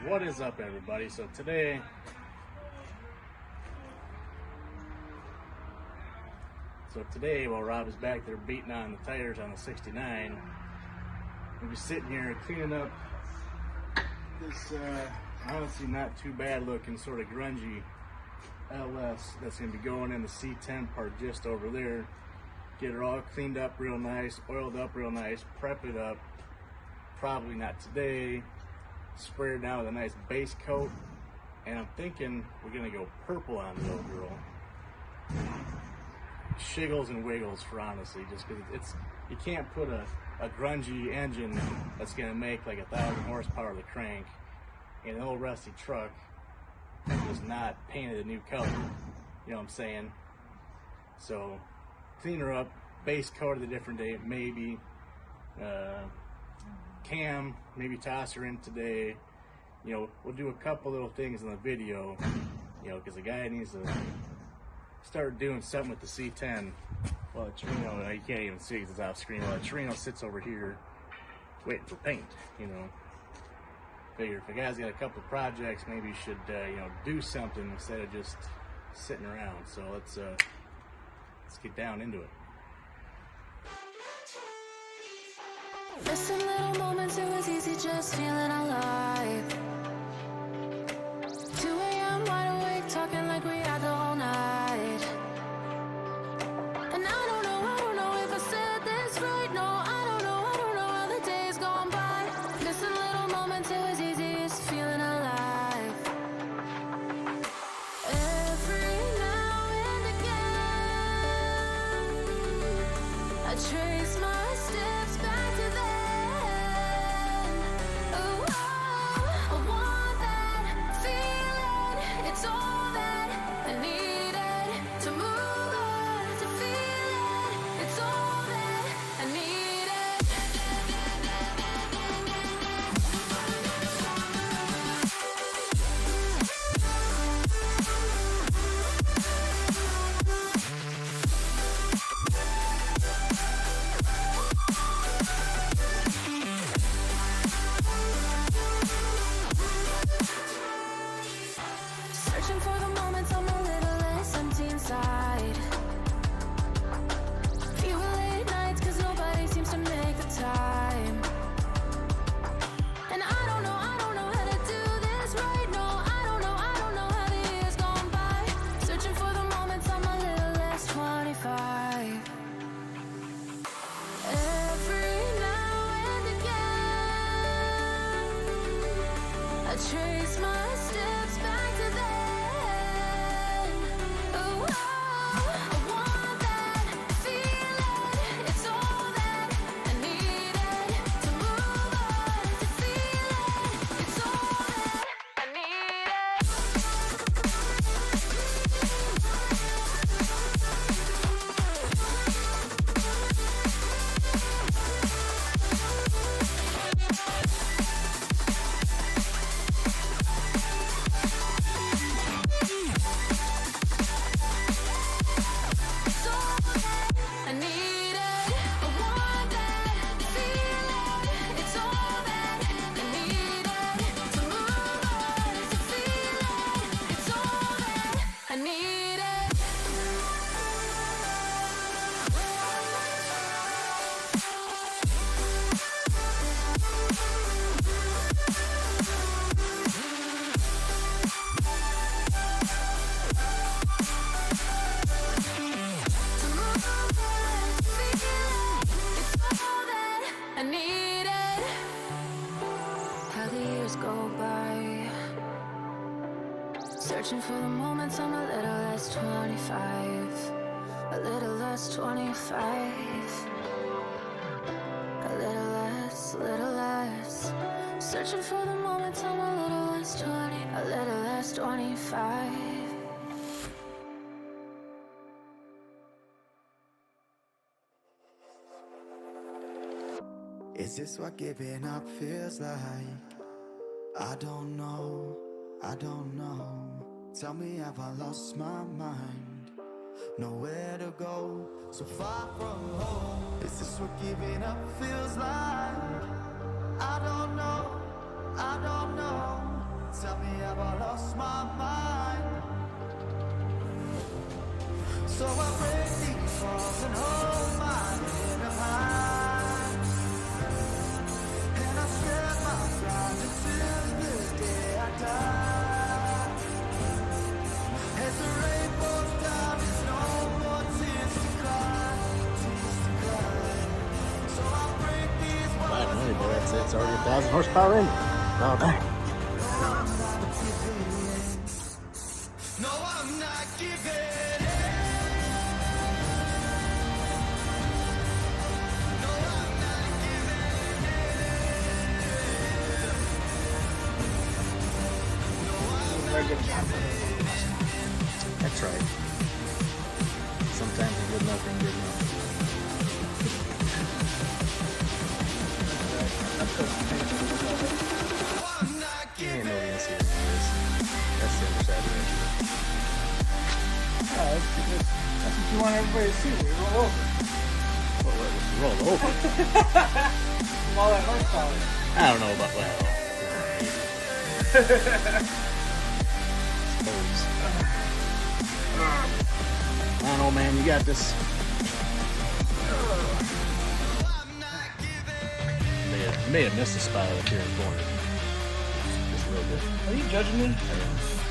What is up, everybody? So today while Rob is back there beating on the tires on the 69, we'll be sitting here cleaning up this honestly not too bad looking sort of grungy LS that's going to be going in the C10 part just over there. Get it all cleaned up real nice, oiled up real nice, prep it up, probably not today, spray it down with a nice base coat, and I'm thinking we're going to go purple on the old girl. Shiggles and wiggles for honestly, just because you can't put a grungy engine that's going to make like 1,000 horsepower to crank in an old rusty truck and just not painted a new color, you know what I'm saying? So clean her up, base coat of the different day, maybe cam, maybe toss her in today. You know, we'll do a couple little things in the video, you know, because the guy needs to start doing something with the C10. Well, Torino, you can't even see because it's off screen. Well, Torino sits over here waiting for paint, you know. Figure if a guy's got a couple of projects, maybe you should, you know, do something instead of just sitting around. So let's get down into it. Missing little moments, it was easy just feeling alive. 2 a.m. wide awake, talking like we had the whole night. And I don't know if I said this right. No, I don't know how the days gone by. Missing little moments, it was easy just feeling alive. Every now and again, I trace my steps back to then. Trace my steps back to then. Oh, I want that feeling. It's all that I needed to move on, to feel it. It's all that I go by, searching for the moments I'm a little less 25, a little less 25, a little less, searching for the moments I'm a little less 20, a little less 25. Is this what giving up feels like? I don't know. Tell me, have I lost my mind? Nowhere to go, so far from home. Is this what giving up feels like? I don't know. So I break these walls and hold my head up high. And I spread my pride until the day I die. As the rain falls down, there's no more tears to cry, tears to cry. So I break these walls. 500, but that's it. It's already 1,000 horsepower in. No, dang. No, I'm not giving in. No, I'm not giving That's right. Sometimes good enough ain't good enough. I'm not You giving ain't no gonna see it like this. That's the other side of it. That's what you want everybody to see. We roll over. Roll over. From all that horsepower. I don't know about that. I don't know, man. You got this. May have missed a spot up here in the corner. Just a little bit. Are you judging me? I am.